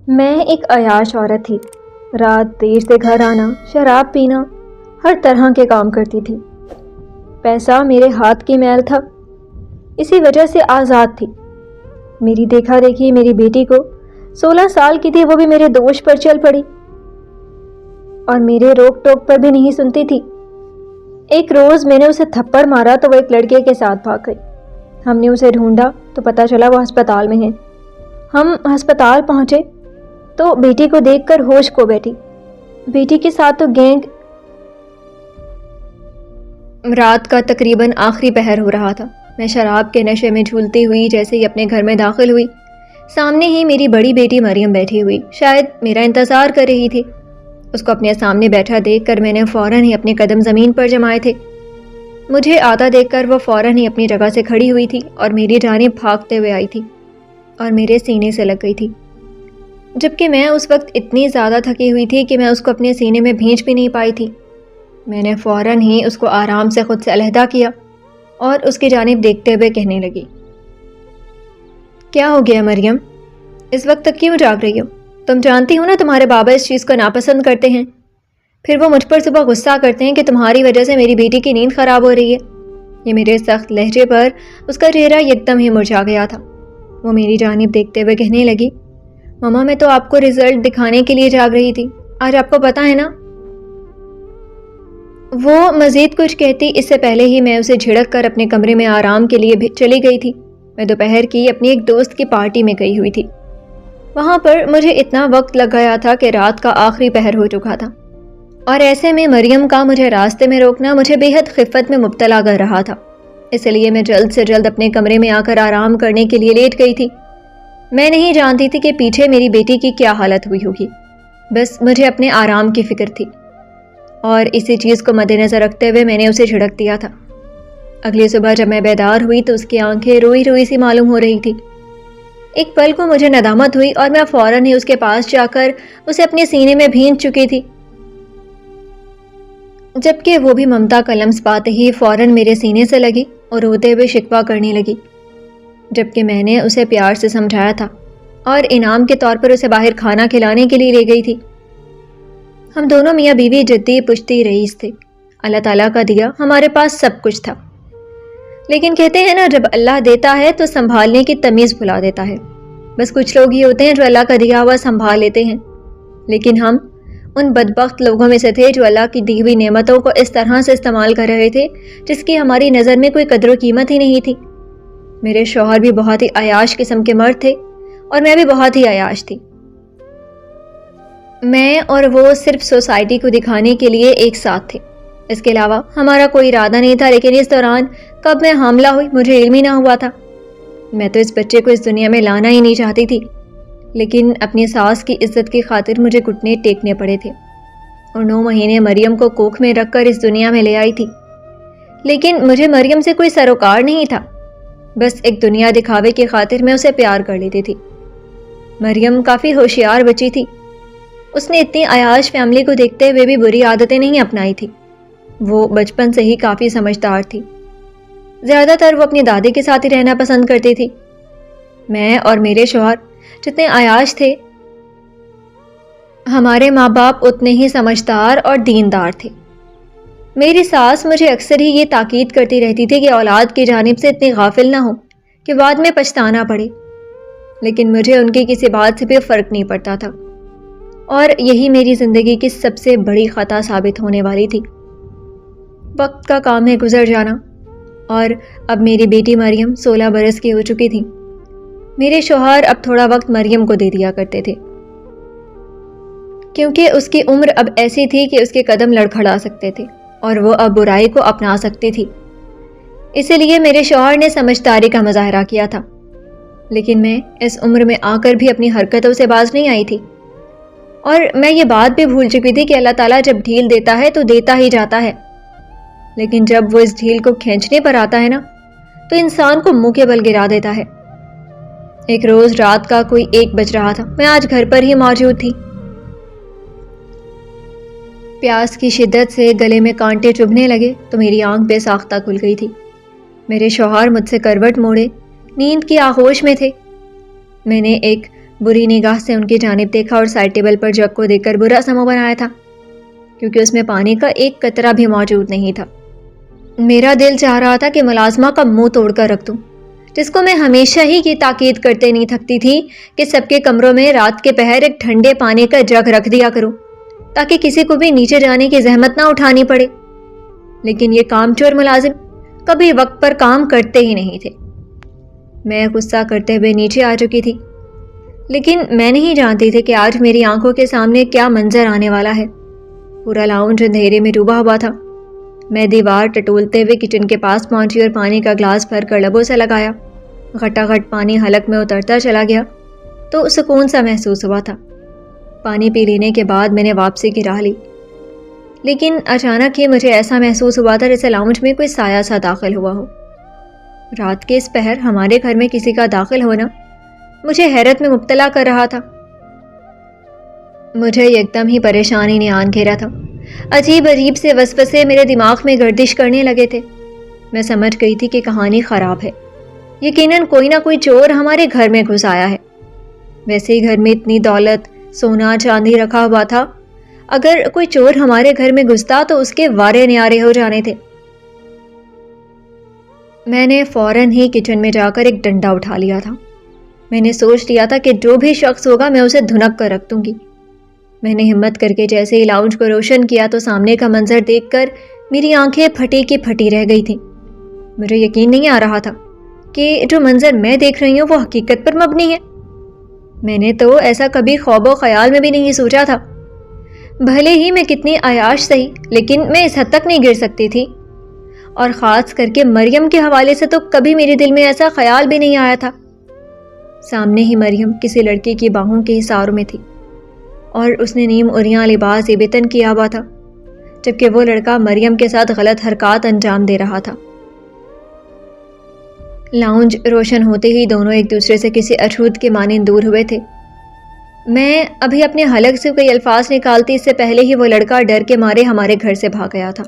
میں ایک عیاش عورت تھی۔ رات دیر سے گھر آنا، شراب پینا، ہر طرح کے کام کرتی تھی۔ پیسہ میرے ہاتھ کی میل تھا، اسی وجہ سے آزاد تھی۔ میری دیکھا دیکھی میری بیٹی کو 16 سال کی تھی، وہ بھی میرے دوش پر چل پڑی اور میرے روک ٹوک پر بھی نہیں سنتی تھی۔ ایک روز میں نے اسے تھپڑ مارا تو وہ ایک لڑکے کے ساتھ بھاگ گئی۔ ہم نے اسے ڈھونڈا تو پتہ چلا وہ ہسپتال میں ہے۔ ہم ہسپتال پہنچے تو بیٹی کو دیکھ کر ہوش کھو بیٹھی۔ بیٹی کے ساتھ تو گینگ۔ رات کا تقریباً آخری پہر ہو رہا تھا۔ میں شراب کے نشے میں جھولتی ہوئی جیسے ہی اپنے گھر میں داخل ہوئی، سامنے ہی میری بڑی بیٹی مریم بیٹھی ہوئی، شاید میرا انتظار کر رہی تھی۔ اس کو اپنے سامنے بیٹھا دیکھ کر میں نے فوراً ہی اپنے قدم زمین پر جمائے تھے۔ مجھے آتا دیکھ کر وہ فوراً ہی اپنی جگہ سے کھڑی ہوئی تھی اور میری جانب بھاگتے ہوئے آئی تھی اور میرے سینے سے لگ گئی تھی، جبکہ میں اس وقت اتنی زیادہ تھکی ہوئی تھی کہ میں اس کو اپنے سینے میں بھینچ بھی نہیں پائی تھی۔ میں نے فوراً ہی اس کو آرام سے خود سے علیحدہ کیا اور اس کی جانب دیکھتے ہوئے کہنے لگی، کیا ہو گیا مریم؟ اس وقت تک کیوں جاگ رہی ہو؟ تم جانتی ہو نا تمہارے بابا اس چیز کو ناپسند کرتے ہیں، پھر وہ مجھ پر صبح غصہ کرتے ہیں کہ تمہاری وجہ سے میری بیٹی کی نیند خراب ہو رہی ہے۔ یہ میرے سخت لہجے پر اس کا چہرہ یکدم ہی مرجھا گیا تھا۔ وہ میری جانب دیکھتے ہوئے کہنے لگی، ماما میں تو آپ کو رزلٹ دکھانے کے لیے جاگ رہی تھی، آج آپ کو پتہ ہے نا۔ وہ مزید کچھ کہتی اس سے پہلے ہی میں اسے جھڑک کر اپنے کمرے میں آرام کے لیے چلی گئی تھی۔ میں دوپہر کی اپنی ایک دوست کی پارٹی میں گئی ہوئی تھی۔ وہاں پر مجھے اتنا وقت لگ گیا تھا کہ رات کا آخری پہر ہو چکا تھا، اور ایسے میں مریم کا مجھے راستے میں روکنا مجھے بے حد خفت میں مبتلا کر رہا تھا۔ اس لیے میں جلد سے جلد اپنے کمرے میں آ کر آرام کرنے کے لیے لیٹ گئی تھی۔ میں نہیں جانتی تھی کہ پیچھے میری بیٹی کی کیا حالت ہوئی ہوگی، بس مجھے اپنے آرام کی فکر تھی، اور اسی چیز کو مد نظر رکھتے ہوئے میں نے اسے جھڑک دیا تھا۔ اگلی صبح جب میں بیدار ہوئی تو اس کی آنکھیں روئی روئی سی معلوم ہو رہی تھی۔ ایک پل کو مجھے ندامت ہوئی اور میں فوراً ہی اس کے پاس جا کر اسے اپنے سینے میں بھینچ چکی تھی، جبکہ وہ بھی ممتا کا لمس پاتے ہی فوراً میرے سینے سے لگی اور روتے ہوئے شکوہ کرنے لگی، جبکہ میں نے اسے پیار سے سمجھایا تھا اور انعام کے طور پر اسے باہر کھانا کھلانے کے لیے لے گئی تھی۔ ہم دونوں میاں بیوی جدی پشتی رئیس تھے۔ اللہ تعالیٰ کا دیا ہمارے پاس سب کچھ تھا، لیکن کہتے ہیں نا جب اللہ دیتا ہے تو سنبھالنے کی تمیز بھلا دیتا ہے۔ بس کچھ لوگ ہی ہوتے ہیں جو اللہ کا دیا ہوا سنبھال لیتے ہیں، لیکن ہم ان بدبخت لوگوں میں سے تھے جو اللہ کی دی ہوئی نعمتوں کو اس طرح سے استعمال کر رہے تھے جس کی ہماری نظر میں کوئی قدر و قیمت ہی نہیں تھی۔ میرے شوہر بھی بہت ہی عیاش قسم کے مرد تھے اور میں بھی بہت ہی عیاش تھی۔ میں اور وہ صرف سوسائٹی کو دکھانے کے لیے ایک ساتھ تھے، اس کے علاوہ ہمارا کوئی ارادہ نہیں تھا۔ لیکن اس دوران کب میں حاملہ ہوئی مجھے علم ہی نہ ہوا تھا۔ میں تو اس بچے کو اس دنیا میں لانا ہی نہیں چاہتی تھی، لیکن اپنی ساس کی عزت کی خاطر مجھے گھٹنے ٹیکنے پڑے تھے اور 9 مہینے مریم کو کوکھ میں رکھ کر اس دنیا میں لے آئی تھی۔ لیکن مجھے مریم سے کوئی سروکار نہیں تھا، بس ایک دنیا دکھاوے کی خاطر میں اسے پیار کر لیتی تھی۔ مریم کافی ہوشیار بچی تھی، اس نے اتنی عیاش فیملی کو دیکھتے ہوئے بھی بری عادتیں نہیں اپنائی تھی۔ وہ بچپن سے ہی کافی سمجھدار تھی، زیادہ تر وہ اپنی دادی کے ساتھ ہی رہنا پسند کرتی تھی۔ میں اور میرے شوہر جتنے عیاش تھے، ہمارے ماں باپ اتنے ہی سمجھدار اور دیندار تھے۔ میری ساس مجھے اکثر ہی یہ تاکید کرتی رہتی تھی کہ اولاد کی جانب سے اتنی غافل نہ ہو کہ بعد میں پچھتانا پڑے، لیکن مجھے ان کی کسی بات سے بھی فرق نہیں پڑتا تھا، اور یہی میری زندگی کی سب سے بڑی خطا ثابت ہونے والی تھی۔ وقت کا کام ہے گزر جانا، اور اب میری بیٹی مریم 16 برس کی ہو چکی تھی۔ میرے شوہر اب تھوڑا وقت مریم کو دے دیا کرتے تھے، کیونکہ اس کی عمر اب ایسی تھی کہ اس کے قدم لڑکھڑا سکتے تھے اور وہ اب برائی کو اپنا سکتی تھی۔ اسی لیے میرے شوہر نے سمجھداری کا مظاہرہ کیا تھا، لیکن میں اس عمر میں آ کر بھی اپنی حرکتوں سے باز نہیں آئی تھی، اور میں یہ بات بھی بھول چکی تھی کہ اللہ تعالیٰ جب ڈھیل دیتا ہے تو دیتا ہی جاتا ہے، لیکن جب وہ اس ڈھیل کو کھینچنے پر آتا ہے نا تو انسان کو منہ کے بل گرا دیتا ہے۔ ایک روز رات کا کوئی 1 بج رہا تھا، میں آج گھر پر ہی موجود تھی۔ پیاس کی شدت سے گلے میں کانٹے چبھنے لگے تو میری آنکھ بے ساختہ کھل گئی تھی۔ میرے شوہر مجھ سے کروٹ موڑے نیند کی آغوش میں تھے۔ میں نے ایک بری نگاہ سے ان کی جانب دیکھا اور سائڈ ٹیبل پر جگ کو دیکھ کر برا سا منہ بنایا تھا، کیونکہ اس میں پانی کا ایک قطرہ بھی موجود نہیں تھا۔ میرا دل چاہ رہا تھا کہ ملازمہ کا منہ توڑ کر رکھ دوں، جس کو میں ہمیشہ ہی یہ تاکید کرتے نہیں تھکتی تھی کہ سب کے کمروں میں رات کے پہر ایک ٹھنڈے پانی کا جگ رکھ دیا کروں، تاکہ کسی کو بھی نیچے جانے کی زحمت نہ اٹھانی پڑے۔ لیکن یہ کام چور ملازم کبھی وقت پر کام کرتے ہی نہیں تھے۔ میں غصہ کرتے ہوئے نیچے آ چکی تھی، لیکن میں نہیں جانتی تھی کہ آج میری آنکھوں کے سامنے کیا منظر آنے والا ہے۔ پورا لاؤنج اندھیرے میں ڈوبا ہوا تھا۔ میں دیوار ٹٹولتے ہوئے کچن کے پاس پہنچی اور پانی کا گلاس بھر کر لبوں سے لگایا۔ گھٹا گھٹ پانی حلق میں اترتا چلا گیا تو سکون سا محسوس ہوا تھا۔ پانی پی لینے کے بعد میں نے واپسی کی راہ لی، لیکن اچانک ہی مجھے ایسا محسوس ہوا تھا جیسے لاؤنج میں کوئی سایہ سا داخل ہوا ہو۔ رات کے اس پہر ہمارے گھر میں کسی کا داخل ہونا مجھے حیرت میں مبتلا کر رہا تھا۔ مجھے یکدم ہی پریشانی نے آن گھیرا تھا۔ عجیب عجیب سے وسوسے میرے دماغ میں گردش کرنے لگے تھے۔ میں سمجھ گئی تھی کہ کہانی خراب ہے، یقیناً کوئی نہ کوئی چور ہمارے گھر میں گھس آیا ہے۔ ویسے ہی گھر میں اتنی دولت، سونا چاندی رکھا ہوا تھا، اگر کوئی چور ہمارے گھر میں گھستا تو اس کے وارے نیارے ہو جانے تھے۔ میں نے فوراً ہی کچن میں جا کر ایک ڈنڈا اٹھا لیا تھا۔ میں نے سوچ لیا تھا کہ جو بھی شخص ہوگا میں اسے دھنک کر رکھ دوں گی۔ میں نے ہمت کر کے جیسے ہی لاؤنج کو روشن کیا تو سامنے کا منظر دیکھ کر میری آنکھیں پھٹی کی پھٹی رہ گئی تھیں۔ مجھے یقین نہیں آ رہا تھا کہ جو منظر میں دیکھ رہی ہوں وہ حقیقت پر مبنی ہے۔ میں نے تو ایسا کبھی خواب و خیال میں بھی نہیں سوچا تھا۔ بھلے ہی میں کتنی عیاش سہی، لیکن میں اس حد تک نہیں گر سکتی تھی، اور خاص کر کے مریم کے حوالے سے تو کبھی میرے دل میں ایسا خیال بھی نہیں آیا تھا۔ سامنے ہی مریم کسی لڑکی کی باہوں کے حصار میں تھی، اور اس نے نیم اریاں لباس بتن کیا ہوا تھا، جبکہ وہ لڑکا مریم کے ساتھ غلط حرکات انجام دے رہا تھا۔ لاؤنج روشن ہوتے ہی دونوں ایک دوسرے سے کسی اچھوت کے مانند دور ہوئے تھے۔ میں ابھی اپنے حلق سے کوئی الفاظ نکالتی اس سے پہلے ہی وہ لڑکا ڈر کے مارے ہمارے گھر سے بھاگ گیا تھا،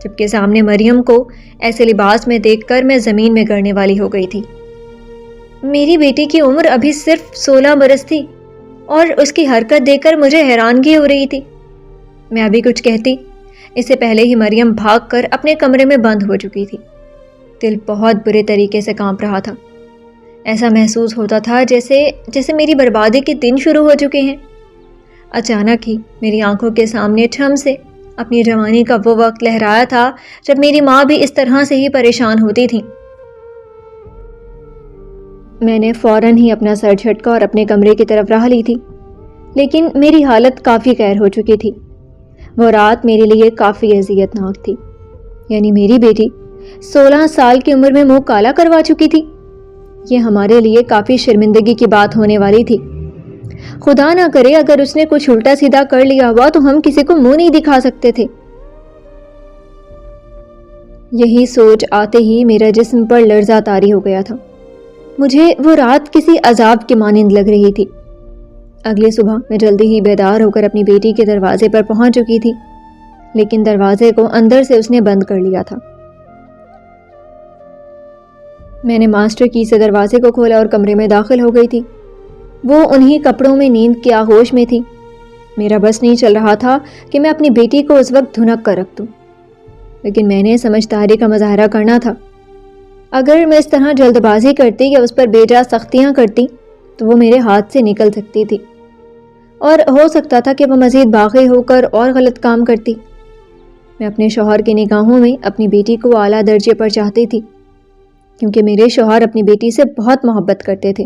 جبکہ سامنے مریم کو ایسے لباس میں دیکھ کر میں زمین میں گڑنے والی ہو گئی تھی۔ میری بیٹی کی عمر ابھی صرف 16 برس تھی، اور اس کی حرکت دیکھ کر مجھے حیرانگی ہو رہی تھی۔ میں ابھی کچھ کہتی اس سے پہلے ہی مریم بھاگ کر اپنے کمرے میں بند ہو چکی تھی۔ دل بہت برے طریقے سے کانپ رہا تھا۔ ایسا محسوس ہوتا تھا جیسے میری بربادی کے دن شروع ہو چکے ہیں۔ اچانک ہی میری آنکھوں کے سامنے ٹھم سے اپنی جوانی کا وہ وقت لہرایا تھا جب میری ماں بھی اس طرح سے ہی پریشان ہوتی تھی۔ میں نے فوراً ہی اپنا سر جھٹکا اور اپنے کمرے کی طرف راہ لی تھی، لیکن میری حالت کافی غیر ہو چکی تھی۔ وہ رات میرے لیے کافی اذیت ناک تھی۔ یعنی میری بیٹی 16 سال کی عمر میں منہ کالا کروا چکی تھی۔ یہ ہمارے لیے کافی شرمندگی کی بات ہونے والی تھی۔ خدا نہ کرے اگر اس نے کچھ الٹا سیدھا کر لیا ہوا تو ہم کسی کو منہ نہیں دکھا سکتے تھے۔ یہی سوچ آتے ہی میرا جسم پر لرزہ طاری ہو گیا تھا۔ مجھے وہ رات کسی عذاب کی مانند لگ رہی تھی۔ اگلی صبح میں جلدی ہی بیدار ہو کر اپنی بیٹی کے دروازے پر پہنچ چکی تھی، لیکن دروازے کو اندر سے اس نے بند کر لیا تھا۔ میں نے ماسٹر کی سے دروازے کو کھولا اور کمرے میں داخل ہو گئی تھی۔ وہ انہی کپڑوں میں نیند کے آغوش میں تھی۔ میرا بس نہیں چل رہا تھا کہ میں اپنی بیٹی کو اس وقت دھنک کر رکھ دوں، لیکن میں نے سمجھداری کا مظاہرہ کرنا تھا۔ اگر میں اس طرح جلد بازی کرتی یا اس پر بے جا سختیاں کرتی تو وہ میرے ہاتھ سے نکل سکتی تھی، اور ہو سکتا تھا کہ وہ مزید باغی ہو کر اور غلط کام کرتی۔ میں اپنے شوہر کی نگاہوں میں اپنی بیٹی کو اعلیٰ درجے پر چاہتی تھی، کیونکہ میرے شوہر اپنی بیٹی سے بہت محبت کرتے تھے۔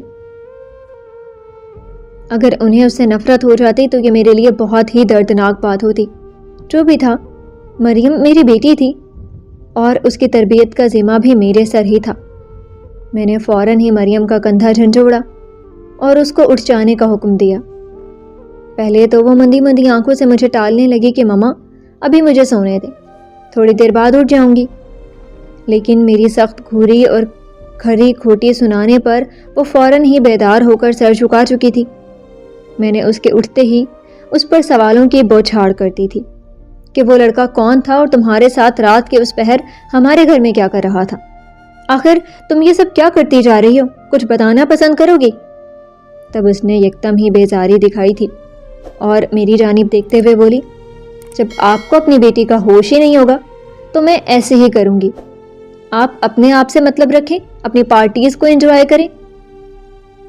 اگر انہیں اس سے نفرت ہو جاتی تو یہ میرے لیے بہت ہی دردناک بات ہوتی۔ جو بھی تھا، مریم میری بیٹی تھی، اور اس کی تربیت کا ذمہ بھی میرے سر ہی تھا۔ میں نے فوراً ہی مریم کا کندھا جھنجھوڑا اور اس کو اٹھ جانے کا حکم دیا۔ پہلے تو وہ مندی مندی آنکھوں سے مجھے ٹالنے لگی کہ مما ابھی مجھے سونے دیں، تھوڑی دیر بعد اٹھ جاؤں گی، لیکن میری سخت گھوری اور کھری کھوٹی سنانے پر وہ فوراً ہی بیدار ہو کر سر جھکا چکی تھی۔ میں نے اس کے اٹھتے ہی اس پر سوالوں کی بوچھاڑ کرتی تھی کہ وہ لڑکا کون تھا اور تمہارے ساتھ رات کے اس پہر ہمارے گھر میں کیا کر رہا تھا؟ آخر تم یہ سب کیا کرتی جا رہی ہو؟ کچھ بتانا پسند کرو گی؟ تب اس نے یکدم ہی بیزاری دکھائی تھی اور میری جانب دیکھتے ہوئے بولی، جب آپ کو اپنی بیٹی کا ہوش ہی نہیں ہوگا تو میں ایسے ہی کروں گی. آپ اپنے آپ سے مطلب رکھیں، اپنی پارٹیز کو انجوائے کریں.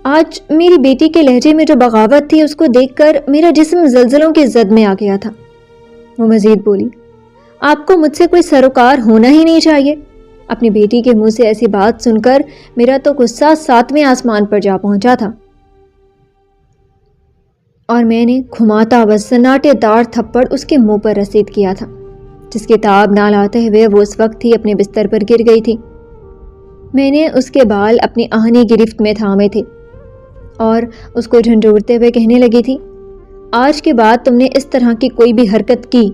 آج میری بیٹی کے لہجے میں جو بغاوت تھی اس کو دیکھ کر میرا جسم زلزلوں کی زد میں آ گیا تھا. وہ مزید بولی، آپ کو مجھ سے کوئی سروکار ہونا ہی نہیں چاہیے. اپنی بیٹی کے منہ سے ایسی بات سن کر میرا تو غصہ 7ویں آسمان پر جا پہنچا تھا اور میں نے گھماتا ہوا سناٹے دار تھپڑ اس کے منہ پر رسید کیا تھا، جس کی تاب نہ لاتے ہوئے وہ اس وقت ہی اپنے بستر پر گر گئی تھی. میں نے اس کے بال اپنی آہنی گرفت میں تھامے تھے اور اس کو جھنجھوڑتے ہوئے کہنے لگی تھی، آج کے بعد تم نے اس طرح کی کوئی بھی حرکت کی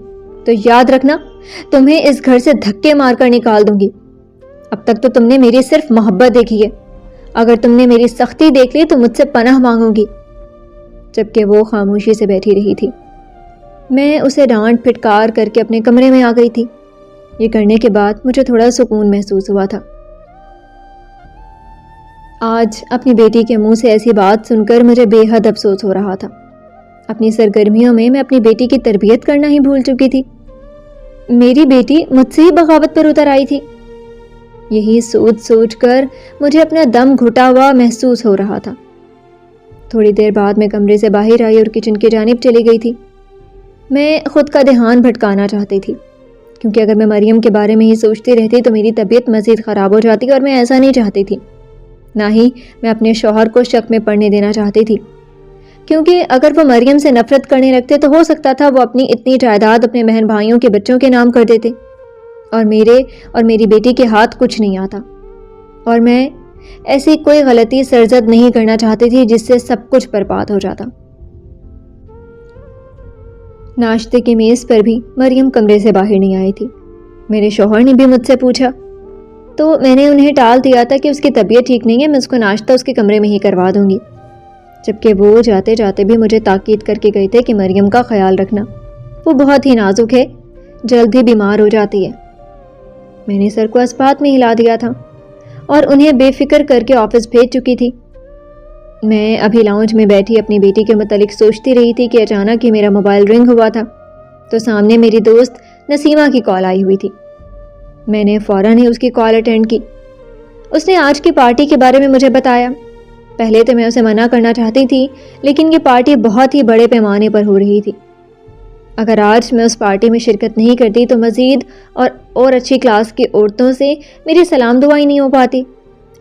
تو یاد رکھنا تمہیں اس گھر سے دھکے مار کر نکال دوں گی. اب تک تو تم نے میری صرف محبت دیکھی ہے، اگر تم نے میری سختی دیکھ لی تو مجھ سے پناہ مانگو گی. جبکہ وہ خاموشی سے بیٹھی رہی تھی. میں اسے ڈانٹ پھٹکار کر کے اپنے کمرے میں آ گئی تھی. یہ کرنے کے بعد مجھے تھوڑا سکون محسوس ہوا تھا. آج اپنی بیٹی کے منہ سے ایسی بات سن کر مجھے بے حد افسوس ہو رہا تھا. اپنی سرگرمیوں میں اپنی بیٹی کی تربیت کرنا ہی بھول چکی تھی. میری بیٹی مجھ سے ہی بغاوت پر اتر آئی تھی. یہی سوچ کر مجھے اپنا دم گھٹا ہوا محسوس ہو رہا تھا. تھوڑی دیر بعد میں کمرے سے باہر آئی اور کچن کی جانب چلی گئی تھی. میں خود کا دھیان بھٹکانا چاہتی تھی، کیونکہ اگر میں مریم کے بارے میں ہی سوچتی رہتی تو میری طبیعت مزید خراب ہو جاتی اور میں ایسا نہیں چاہتی تھی. نہ ہی میں اپنے شوہر کو شک میں پڑنے دینا چاہتی تھی، کیونکہ اگر وہ مریم سے نفرت کرنے لگتے تو ہو سکتا تھا وہ اپنی اتنی جائیداد اپنے بہن بھائیوں کے بچوں کے نام کر دیتے اور میرے اور میری بیٹی کے ہاتھ کچھ نہیں آتا. اور میں ایسی کوئی غلطی سرزد نہیں کرنا چاہتی تھی جس سے سب کچھ برباد ہو جاتا. ناشتے کی میز پر بھی مریم کمرے سے باہر نہیں آئی تھی. میرے شوہر نے بھی مجھ سے پوچھا تو میں نے انہیں ٹال دیا تھا کہ اس کی طبیعت ٹھیک نہیں ہے، میں اس کو ناشتہ اس کے کمرے میں ہی کروا دوں گی. جبکہ وہ جاتے جاتے بھی مجھے تاکید کر کے گئے تھے کہ مریم کا خیال رکھنا، وہ بہت ہی نازک ہے، جلد ہی بیمار ہو جاتی ہے. میں نے سر کو اسبات میں ہلا دیا تھا اور انہیں بے فکر کر کے آفس بھیج چکی تھی. میں ابھی لاؤنج میں بیٹھی اپنی بیٹی کے متعلق سوچتی رہی تھی کہ اچانک ہی میرا موبائل رنگ ہوا تھا تو سامنے میری دوست نسیمہ کی کال آئی ہوئی تھی. میں نے فوراً ہی اس کی کال اٹینڈ کی. اس نے آج کی پارٹی کے بارے میں مجھے بتایا. پہلے تو میں اسے منع کرنا چاہتی تھی، لیکن یہ پارٹی بہت ہی بڑے پیمانے پر ہو رہی تھی. اگر آج میں اس پارٹی میں شرکت نہیں کرتی تو مزید اور اچھی کلاس کی عورتوں سے میری سلام دعائی نہیں ہو پاتی.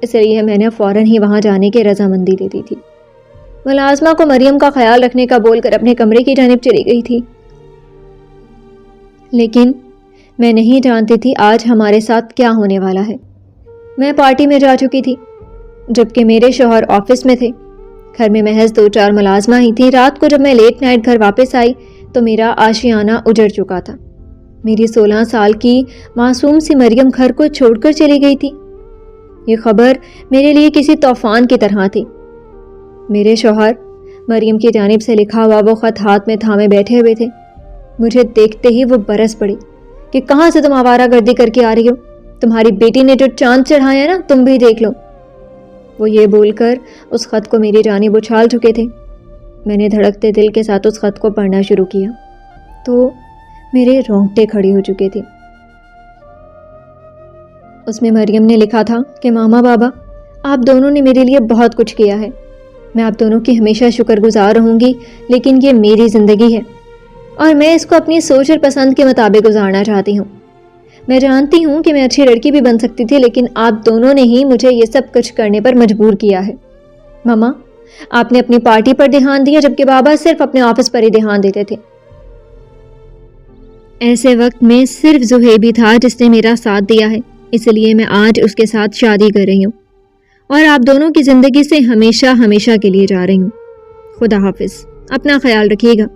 اس لیے میں نے فوراً ہی وہاں جانے کی رضامندی دے دی تھی. ملازمہ کو مریم کا خیال رکھنے کا بول کر اپنے کمرے کی جانب چلی گئی تھی. لیکن میں نہیں جانتی تھی آج ہمارے ساتھ کیا ہونے والا ہے. میں پارٹی میں جا چکی تھی جبکہ میرے شوہر آفس میں تھے. گھر میں محض 2-4 ملازمہ ہی تھیں. رات کو جب میں لیٹ نائٹ گھر واپس آئی تو میرا آشیانہ اجڑ چکا تھا. میری 16 سال کی معصوم سی مریم گھر کو چھوڑ کر چلی گئی تھی. یہ خبر میرے لیے کسی طوفان کی طرح تھی. میرے شوہر مریم کی جانب سے لکھا ہوا وہ خط ہاتھ میں تھامے بیٹھے ہوئے تھے. مجھے دیکھتے ہی وہ برس پڑی کہ کہاں سے تم آوارہ گردی کر کے آ رہی ہو؟ تمہاری بیٹی نے جو چاند چڑھایا نا، تم بھی دیکھ لو. وہ یہ بول کر اس خط کو میری جانب اچھال چکے تھے. میں نے دھڑکتے دل کے ساتھ اس خط کو پڑھنا شروع کیا تو میرے رونگٹے کھڑے ہو چکے تھے. اس میں مریم نے لکھا تھا کہ ماما بابا، آپ دونوں نے میرے لیے بہت کچھ کیا ہے. میں آپ دونوں کی ہمیشہ شکر گزار رہوں گی، لیکن یہ میری زندگی ہے اور میں اس کو اپنی سوچ اور پسند کے مطابق گزارنا چاہتی ہوں. میں جانتی ہوں کہ میں اچھی لڑکی بھی بن سکتی تھی، لیکن آپ دونوں نے ہی مجھے یہ سب کچھ کرنے پر مجبور کیا ہے. ماما، آپ نے اپنی پارٹی پر دھیان دیا جبکہ بابا صرف اپنے آفس پر ہی دھیان دیتے تھے. ایسے وقت میں صرف زہیب ہی تھا جس نے میرا ساتھ دیا ہے، اس لیے میں آج اس کے ساتھ شادی کر رہی ہوں اور آپ دونوں کی زندگی سے ہمیشہ کے لیے جا رہی ہوں. خدا حافظ، اپنا خیال رکھیے گا.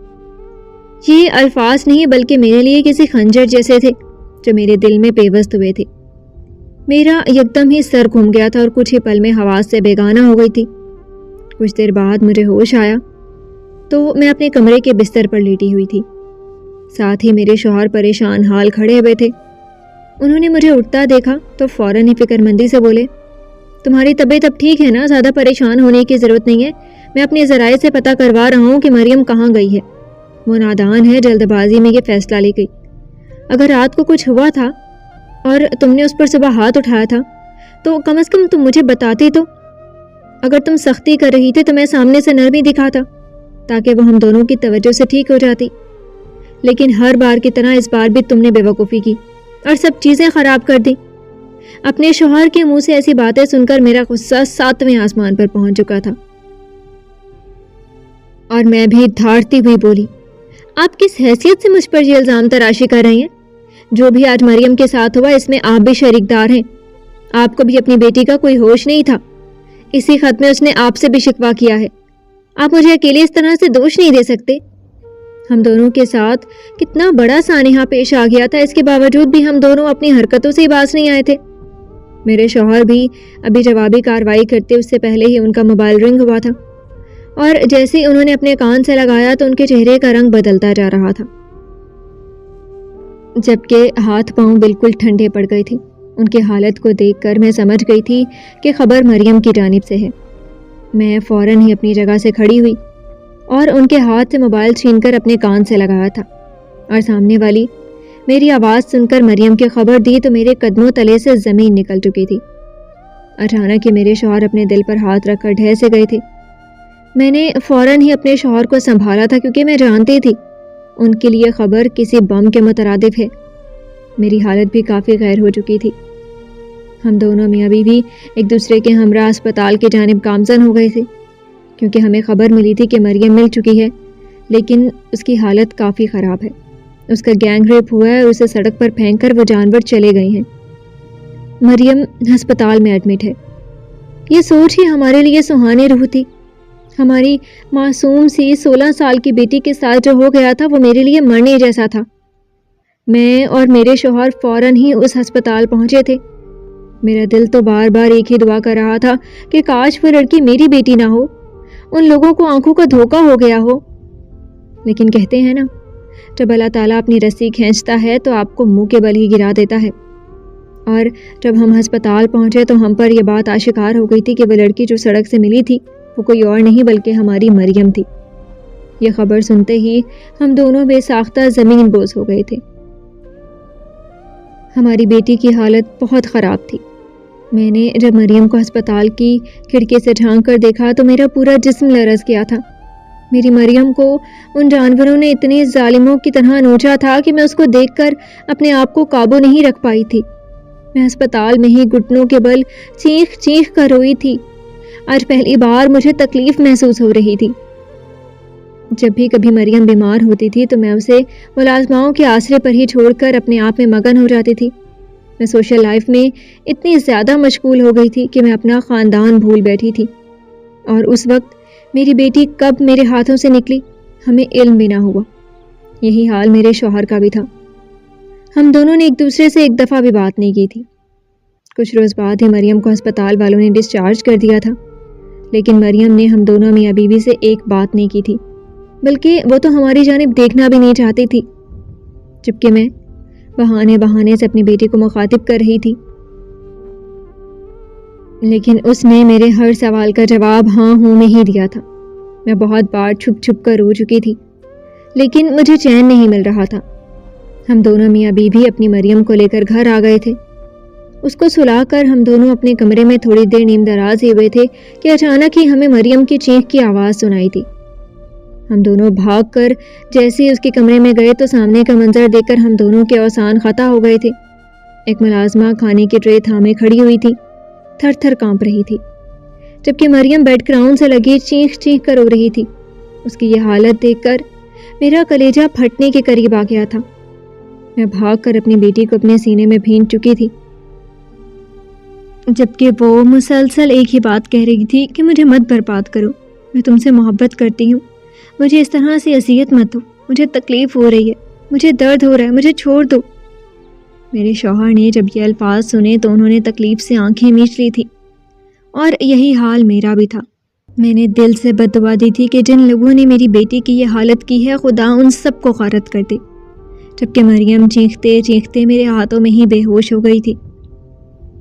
یہ الفاظ نہیں بلکہ میرے لیے کسی خنجر جیسے تھے جو میرے دل میں پیوست ہوئے تھے. میرا یکدم ہی سر گھوم گیا تھا اور کچھ ہی پل میں حواس سے بیگانہ ہو گئی تھی. کچھ دیر بعد مجھے ہوش آیا تو میں اپنے کمرے کے بستر پر لیٹی ہوئی تھی. ساتھ ہی میرے شوہر پریشان حال کھڑے ہوئے تھے. انہوں نے مجھے اٹھتا دیکھا تو فوراً ہی فکر مندی سے بولے، تمہاری طبیعت اب ٹھیک ہے نا؟ زیادہ پریشان ہونے کی ضرورت نہیں ہے. میں اپنے ذرائع سے پتہ کروا رہا ہوں کہ مریم کہاں گئی ہے۔ وہ نادان ہے، جلد بازی میں یہ فیصلہ لے گئی۔ اگر رات کو کچھ ہوا تھا اور تم نے اس پر صبح ہاتھ اٹھایا تھا تو کم از کم تم مجھے بتاتے تو۔ اگر تم سختی کر رہی تھی تو میں سامنے سے نرمی دکھاتا تاکہ وہ ہم دونوں کی توجہ سے ٹھیک ہو جاتی، لیکن ہر بار کی طرح اس بار بھی تم نے بے وقوفی کی اور سب چیزیں خراب کر دی۔ اپنے شوہر کے منہ سے ایسی باتیں سن کر میرا غصہ 7ویں آسمان پر پہنچ چکا تھا اور میں بھی دھاڑتی ہوئی بولی، آپ کس حیثیت سے مجھ پر یہ الزام تراشی کر رہی ہیں؟ جو بھی آج مریم کے ساتھ ہوا اس میں آپ بھی شریک دار ہیں۔ آپ کو بھی اپنی بیٹی کا کوئی ہوش نہیں تھا۔ اسی خط میں اس نے آپ سے بھی شکوہ کیا ہے۔ آپ مجھے اکیلے اس طرح سے دوش نہیں دے سکتے۔ ہم دونوں کے ساتھ کتنا بڑا سانحہ پیش آ گیا تھا، اس کے باوجود بھی ہم دونوں اپنی حرکتوں سے ہی باز نہیں آئے تھے۔ میرے شوہر بھی ابھی جوابی کارروائی کرتے اس سے پہلے ہی ان کا موبائل رنگ ہوا تھا، اور جیسے ہی انہوں نے اپنے کان سے لگایا تو ان کے چہرے کا رنگ بدلتا جا رہا تھا، جبکہ ہاتھ پاؤں بالکل ٹھنڈے پڑ گئے تھے۔ ان کی حالت کو دیکھ کر میں سمجھ گئی تھی کہ خبر مریم کی جانب سے ہے۔ میں فوراً ہی اپنی جگہ سے کھڑی ہوئی اور ان کے ہاتھ سے موبائل چھین کر اپنے کان سے لگایا تھا، اور سامنے والی میری آواز سن کر مریم کی خبر دی تو میرے قدموں تلے سے زمین نکل چکی تھی۔ اچانک ہی میرے شوہر اپنے دل پر ہاتھ رکھ کر ڈھہ سے گئے تھے۔ میں نے فوراً ہی اپنے شوہر کو سنبھالا تھا کیونکہ میں جانتی تھی ان کے لیے خبر کسی بم کے مترادف ہے۔ میری حالت بھی کافی غیر ہو چکی تھی۔ ہم دونوں میاں بیوی ایک دوسرے کے ہمراہ اسپتال کی جانب گامزن ہو گئے تھے، کیونکہ ہمیں خبر ملی تھی کہ مریم مل چکی ہے، لیکن اس کی حالت کافی خراب ہے۔ اس کا گینگ ریپ ہوا ہے اور اسے سڑک پر پھینک کر وہ جانور چلے گئے ہیں۔ مریم ہسپتال میں ایڈمٹ ہے۔ یہ سوچ ہی ہمارے لیے سہانے روح تھی۔ ہماری معصوم سی 16 سال کی بیٹی کے ساتھ جو ہو گیا تھا وہ میرے لیے مرنے جیسا تھا۔ میں اور میرے شوہر فوراً ہی اس ہسپتال پہنچے تھے۔ میرا دل تو بار بار ایک ہی دعا کر رہا تھا کہ کاش وہ لڑکی میری بیٹی نہ ہو، ان لوگوں کو آنکھوں کا دھوکہ ہو گیا ہو۔ لیکن کہتے ہیں نا، جب اللہ تعالیٰ اپنی رسی کھینچتا ہے تو آپ کو منہ کے بل ہی گرا دیتا ہے۔ اور جب ہم ہسپتال پہنچے تو ہم پر یہ بات آشکار ہو گئی تھی کہ وہ لڑکی جو سڑک سے ملی تھی وہ کوئی اور نہیں بلکہ ہماری مریم تھی۔ یہ خبر سنتے ہی ہم دونوں بے ساختہ زمین بوس ہو گئے تھے۔ ہماری بیٹی کی حالت بہت خراب تھی۔ میں نے جب مریم کو ہسپتال کی کھڑکی سے جھانک کر دیکھا تو میرا پورا جسم لرز گیا تھا۔ میری مریم کو ان جانوروں نے اتنے ظالموں کی طرح نوچا تھا کہ میں اس کو دیکھ کر اپنے آپ کو قابو نہیں رکھ پائی تھی۔ میں ہسپتال میں ہی گھٹنوں کے بل چیخ چیخ کر روئی تھی۔ آج پہلی بار مجھے تکلیف محسوس ہو رہی تھی۔ جب بھی کبھی مریم بیمار ہوتی تھی تو میں اسے ملازماؤں کے آسرے پر ہی چھوڑ کر اپنے آپ میں مگن ہو جاتی تھی۔ میں سوشل لائف میں اتنی زیادہ مشغول ہو گئی تھی کہ میں اپنا خاندان بھول بیٹھی تھی، اور اس وقت میری بیٹی کب میرے ہاتھوں سے نکلی ہمیں علم بھی نہ ہوا۔ یہی حال میرے شوہر کا بھی تھا۔ ہم دونوں نے ایک دوسرے سے ایک دفعہ بھی بات نہیں کی تھی۔ کچھ روز بعد ہی مریم کو ہسپتال والوں نے ڈسچارج کر دیا تھا، لیکن مریم نے ہم دونوں میاں بیوی سے ایک بات نہیں کی تھی، بلکہ وہ تو ہماری جانب دیکھنا بھی نہیں چاہتی تھی، جبکہ میں بہانے سے اپنی بیٹی کو مخاطب کر رہی تھی۔ لیکن اس نے میرے ہر سوال کا جواب ہاں ہوں میں ہی دیا تھا۔ میں بہت بار چھپ چھپ کر رو چکی تھی، لیکن مجھے چین نہیں مل رہا تھا۔ ہم دونوں میاں بیوی اپنی مریم کو لے کر گھر آ گئے تھے۔ اس کو سلا کر ہم دونوں اپنے کمرے میں تھوڑی دیر نیم دراز ہی ہوئے تھے کہ اچانک ہی ہمیں مریم کی چیخ کی آواز سنائی تھی۔ ہم دونوں بھاگ کر جیسے ہی اس کے کمرے میں گئے تو سامنے کا منظر دیکھ کر ہم دونوں کے اوسان خطا ہو گئے تھے۔ ایک ملازمہ کھانے کی ٹرے تھامے کھڑی ہوئی تھی، تھر تھر کانپ رہی تھی، جبکہ مریم بیڈ گراؤنڈ سے لگی چیخ چیخ کر رو رہی تھی۔ اس کی یہ حالت دیکھ کر میرا کلیجہ پھٹنے کے قریب آ گیا تھا۔ میں بھاگ کر اپنی بیٹی کو اپنے سینے میں بھینچ چکی تھی، جبکہ وہ مسلسل ایک ہی بات کہہ رہی تھی کہ مجھے مت برباد کرو، میں تم سے محبت کرتی ہوں، مجھے اس طرح سے اذیت مت دو، مجھے تکلیف ہو رہی ہے، مجھے درد ہو رہا ہے، مجھے چھوڑ دو۔ میرے شوہر نے جب یہ الفاظ سنے تو انہوں نے تکلیف سے آنکھیں میچ لی تھی، اور یہی حال میرا بھی تھا۔ میں نے دل سے بد دعا دی تھی کہ جن لوگوں نے میری بیٹی کی یہ حالت کی ہے خدا ان سب کو غارت کر دے، جبکہ مریم چیختے چیختے میرے ہاتھوں میں ہی بے ہوش ہو گئی تھی۔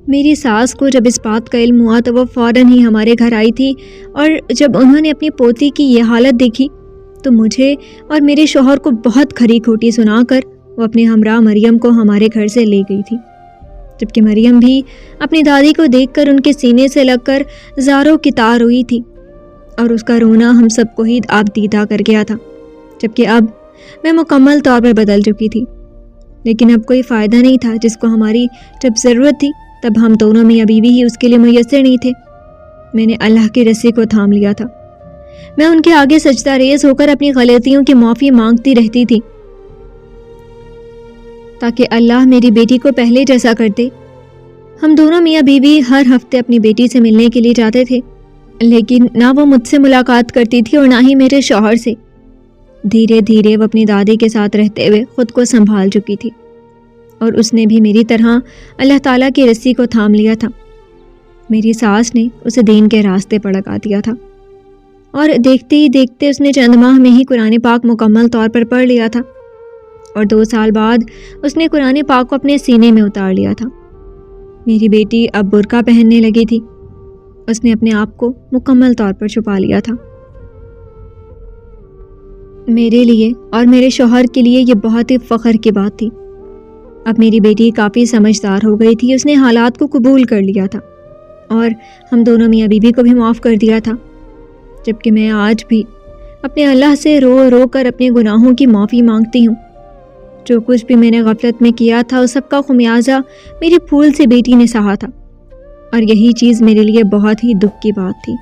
میری ساس کو جب اس بات کا علم ہوا تو وہ فوراً ہی ہمارے گھر آئی تھی، اور جب انہوں نے اپنی پوتی کی یہ حالت دیکھی تو مجھے اور میرے شوہر کو بہت کھری کھوٹی سنا کر وہ اپنے ہمراہ مریم کو ہمارے گھر سے لے گئی تھی، جبکہ مریم بھی اپنی دادی کو دیکھ کر ان کے سینے سے لگ کر زاروں کی تار ہوئی تھی، اور اس کا رونا ہم سب کو ہی آپ دیدہ کر گیا تھا، جبکہ اب میں مکمل طور پر بدل چکی تھی۔ لیکن اب کوئی فائدہ نہیں تھا، جس کو ہماری جب ضرورت تھی تب ہم دونوں میاں بیوی ہی اس کے لیے میسر نہیں تھے۔ میں نے اللہ کی رسی کو تھام لیا تھا، میں ان کے آگے سجدہ ریز ہو کر اپنی غلطیوں کی معافی مانگتی رہتی تھی تاکہ اللہ میری بیٹی کو پہلے جیسا کر دے۔ ہم دونوں میاں بیوی ہر ہفتے اپنی بیٹی سے ملنے کے لیے جاتے تھے، لیکن نہ وہ مجھ سے ملاقات کرتی تھی اور نہ ہی میرے شوہر سے۔ دھیرے دھیرے وہ اپنی دادی کے ساتھ رہتے ہوئے خود کو سنبھال چکی تھی، اور اس نے بھی میری طرح اللہ تعالیٰ کی رسی کو تھام لیا تھا۔ میری ساس نے اسے دین کے راستے پر لگا دیا تھا، اور دیکھتے ہی دیکھتے اس نے چند ماہ میں ہی قرآن پاک مکمل طور پر پڑھ لیا تھا، اور 2 سال بعد اس نے قرآن پاک کو اپنے سینے میں اتار لیا تھا۔ میری بیٹی اب برقع پہننے لگی تھی، اس نے اپنے آپ کو مکمل طور پر چھپا لیا تھا۔ میرے لیے اور میرے شوہر کے لیے یہ بہت ہی فخر کی بات تھی۔ اب میری بیٹی کافی سمجھدار ہو گئی تھی، اس نے حالات کو قبول کر لیا تھا، اور ہم دونوں میاں بیوی کو بھی معاف کر دیا تھا، جبکہ میں آج بھی اپنے اللہ سے رو رو کر اپنے گناہوں کی معافی مانگتی ہوں۔ جو کچھ بھی میں نے غفلت میں کیا تھا اس سب کا خمیازہ میری پھول سی بیٹی نے سہا تھا، اور یہی چیز میرے لیے بہت ہی دکھ کی بات تھی۔